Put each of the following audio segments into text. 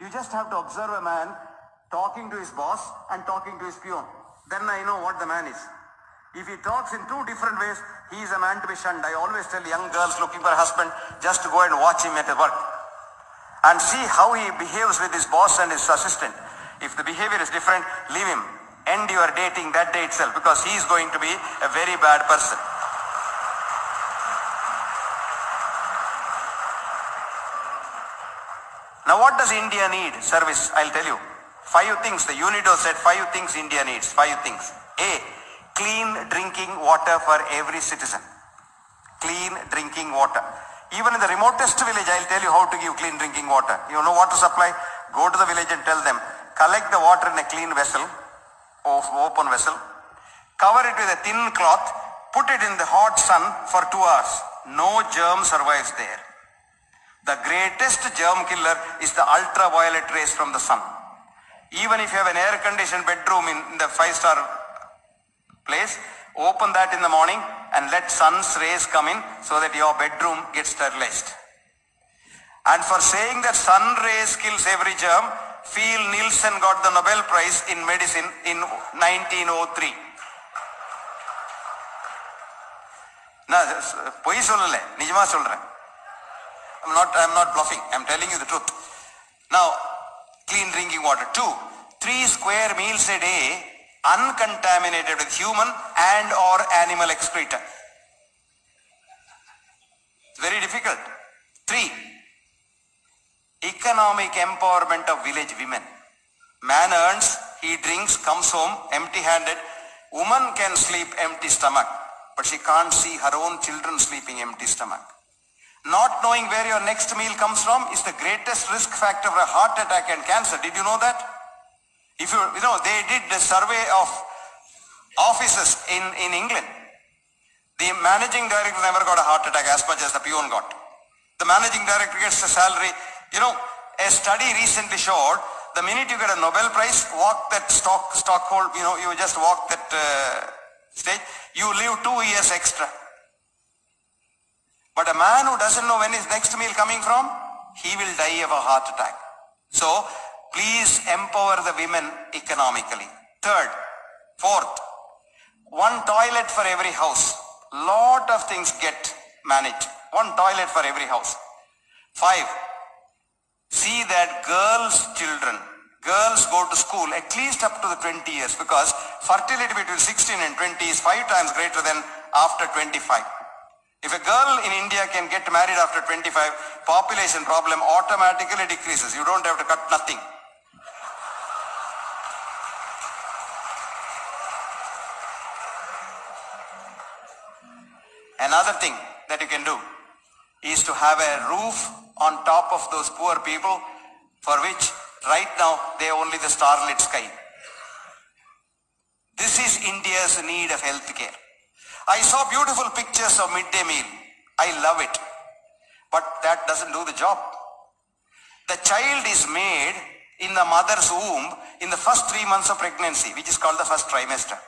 You just have to observe a man talking to his boss and talking to his peon. Then I know what the man is. If he talks in two different ways, he is a man to be shunned. I always tell young girls looking for a husband just to go and watch him at his work and see how he behaves with his boss and his assistant. If the behavior is different, leave him. End your dating that day itself, because he is going to be a very bad person. Now what does India need? Service, I'll tell you. 5 things. The UNIDO said 5 things India needs. 5 things. A, clean drinking water for every citizen. Clean drinking water. Even in the remotest village, I'll tell you how to give clean drinking water. You know water supply? Go to the village and tell them, collect the water in a clean vessel, open vessel, cover it with a thin cloth, put it in the hot sun for 2 hours. No germ survives there. The greatest germ killer is the ultraviolet rays from the sun. Even if you have an air-conditioned bedroom in the 5-star place, open that in the morning and let sun's rays come in so that your bedroom gets sterilized. And for saying that sun rays kills every germ, Phil Nielsen got the Nobel Prize in medicine in 1903. Na, poi sollale, nijama solren. I'm not bluffing. I'm telling you the truth. Now, clean drinking water. 2, 3 square meals a day uncontaminated with human and or animal excreta. It's very difficult. 3, economic empowerment of village women. Man earns, he drinks, comes home empty-handed. Woman can sleep empty stomach, but she can't see her own children sleeping empty stomach. Not knowing where your next meal comes from is the greatest risk factor for a heart attack and cancer. Did you know that? If you know, they did a survey of offices in England. The managing director never got a heart attack as much as the peon got. The managing director gets a salary. You know, a study recently showed the minute you get a Nobel Prize, walk that Stockholm, you know, you just walk that stage, you live 2 years extra. But a man who doesn't know when his next meal coming from, he will die of a heart attack. So, please empower the women economically. 3rd, 4th, 1 toilet for every house. Lot of things get managed. 1 toilet for every house. 5, see that girls go to school at least up to the 20 years, because fertility between 16 and 20 is 5 times greater than after 25. If a girl in India can get married after 25, population problem automatically decreases. You don't have to cut nothing. Another thing that you can do is to have a roof on top of those poor people, for which right now they only the starlit sky. This is India's need of health care. I saw beautiful pictures of midday meal. I love it. But that doesn't do the job. The child is made in the mother's womb in the first 3 months of pregnancy, which is called the first trimester.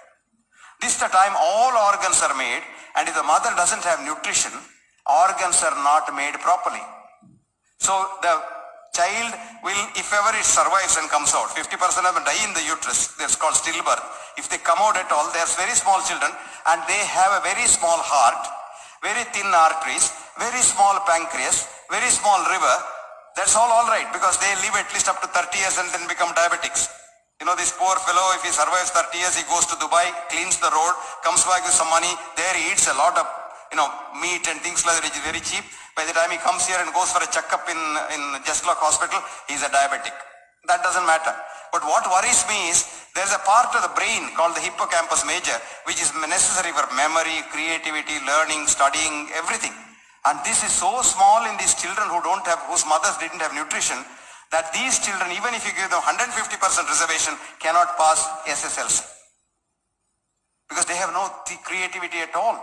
This is the time all organs are made, and if the mother doesn't have nutrition, organs are not made properly. So the child will, if ever it survives and comes out, 50% of them die in the uterus. That's called stillbirth. If they come out at all, they are very small children, and they have a very small heart, very thin arteries, very small pancreas, very small liver. That's all right, because they live at least up to 30 years and then become diabetics. You know, this poor fellow, if he survives 30 years, he goes to Dubai, cleans the road, comes back with some money. There he eats a lot of, you know, meat and things like that, which is very cheap. By the time he comes here and goes for a checkup in Justlock Hospital, he's a diabetic. That doesn't matter. But what worries me is, there's a part of the brain called the hippocampus major, which is necessary for memory, creativity, learning, studying, everything. And this is so small in these children whose mothers didn't have nutrition, that these children, even if you give them 150% reservation, cannot pass SSLC. Because they have no creativity at all.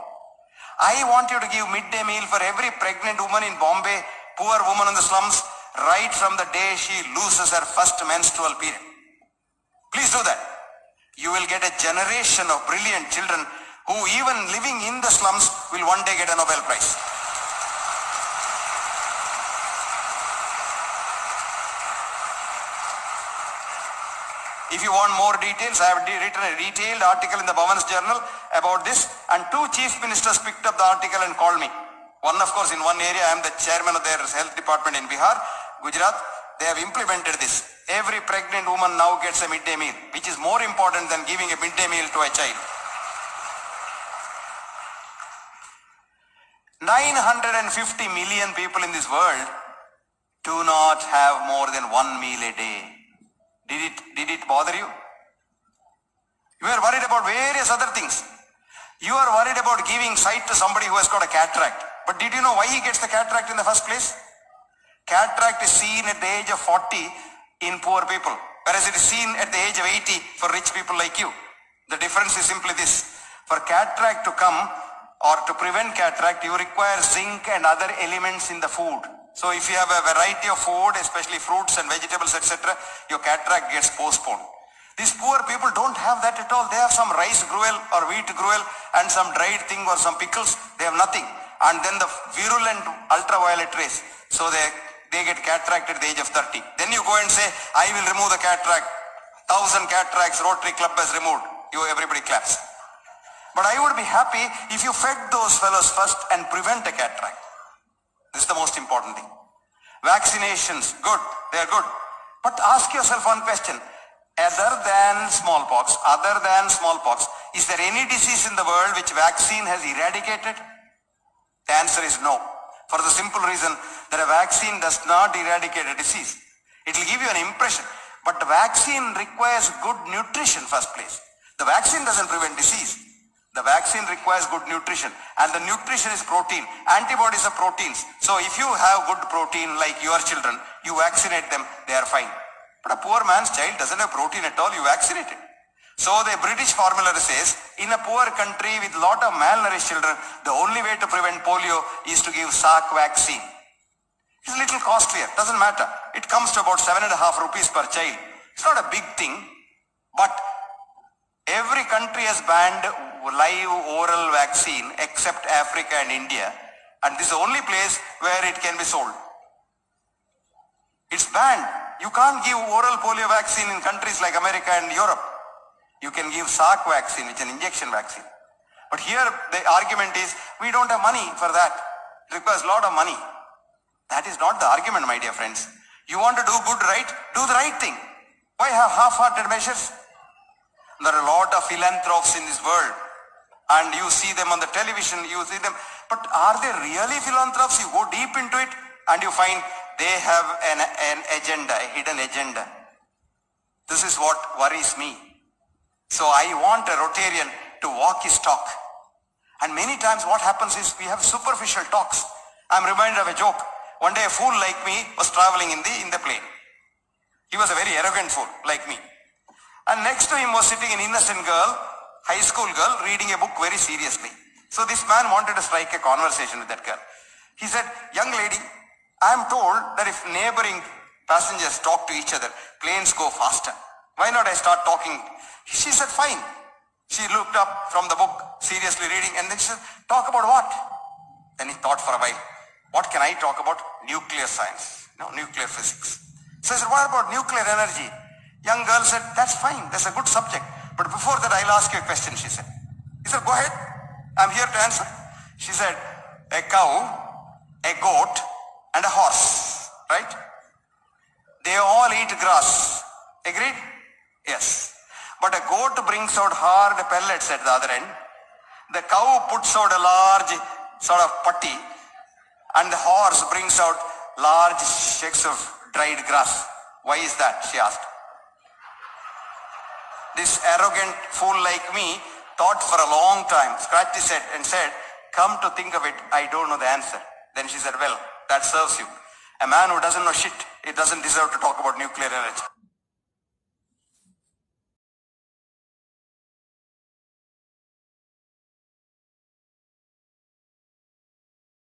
I want you to give midday meal for every pregnant woman in Bombay, poor woman in the slums, right from the day she loses her first menstrual period. Please do that. You will get a generation of brilliant children who, even living in the slums, will one day get a Nobel Prize. If you want more details, I have written a detailed article in the Bhavan's Journal about this, and 2 chief ministers picked up the article and called me. One, of course, in one area, I am the chairman of their health department in Bihar, Gujarat. They have implemented this. Every pregnant woman now gets a midday meal, which is more important than giving a midday meal to a child. 950 million people in this world do not have more than 1 meal a day. Did it bother you? You are worried about various other things. You are worried about giving sight to somebody who has got a cataract. But did you know why he gets the cataract in the first place? Cataract is seen at the age of 40 in poor people, whereas it is seen at the age of 80 for rich people like you. The difference is simply this. For cataract to come or to prevent cataract, you require zinc and other elements in the food. So if you have a variety of food, especially fruits and vegetables, etc., your cataract gets postponed. These poor people don't have that at all. They have some rice gruel or wheat gruel and some dried thing or some pickles. They have nothing. And then the virulent ultraviolet rays. So they get cataract at the age of 30. Then you go and say, I will remove the cataract. 1,000 cataracts Rotary Club has removed. Everybody claps. But I would be happy if you fed those fellows first and prevent a cataract. This is the most important thing. Vaccinations, good, they are good. But ask yourself one question. Other than smallpox, is there any disease in the world which vaccine has eradicated? The answer is no. For the simple reason that a vaccine does not eradicate a disease. It will give you an impression. But the vaccine requires good nutrition first place. The vaccine doesn't prevent disease. The vaccine requires good nutrition, and the nutrition is protein. Antibodies are proteins. So if you have good protein like your children, you vaccinate them, they are fine. But a poor man's child doesn't have protein at all, you vaccinate it. So the British formulary says, in a poor country with lot of malnourished children, the only way to prevent polio is to give Salk vaccine. It's a little costlier, doesn't matter. It comes to about 7.5 rupees per child. It's not a big thing, but every country has banned live oral vaccine except Africa and India, and this is the only place where it can be sold. It's banned. You can't give oral polio vaccine in countries like America and Europe. You can give Salk vaccine, which is an injection vaccine. But here the argument is, we don't have money for that. It requires a lot of money. That is not the argument, my dear friends. You want to do good, right? Do the right thing. Why have half-hearted measures? There are a lot of philanthropes in this world, and you see them on the television, you see them. But are they really philanthropes? You go deep into it and you find they have an agenda, a hidden agenda. This is what worries me. So I want a Rotarian to walk his talk. And many times what happens is we have superficial talks. I'm reminded of a joke. One day a fool like me was traveling in the plane. He was a very arrogant fool like me. And next to him was sitting an innocent girl, high school girl, reading a book very seriously. So this man wanted to strike a conversation with that girl. He said, young lady, I am told that if neighboring passengers talk to each other, planes go faster. Why not I start talking? She said, fine. She looked up from the book, seriously reading, and then she said, talk about what? Then he thought for a while, what can I talk about? Nuclear science, nuclear physics. So I said, what about nuclear energy? Young girl said, that's fine, that's a good subject. But before that, I'll ask you a question, she said. He said, go ahead, I'm here to answer. She said, a cow, a goat, and a horse, right? They all eat grass. Agreed? Yes. But a goat brings out hard pellets at the other end. The cow puts out a large sort of putty, and the horse brings out large shakes of dried grass. Why is that? She asked. This arrogant fool like me thought for a long time, scratched his head and said, come to think of it, I don't know the answer. Then she said, well, that serves you. A man who doesn't know shit, he doesn't deserve to talk about nuclear energy.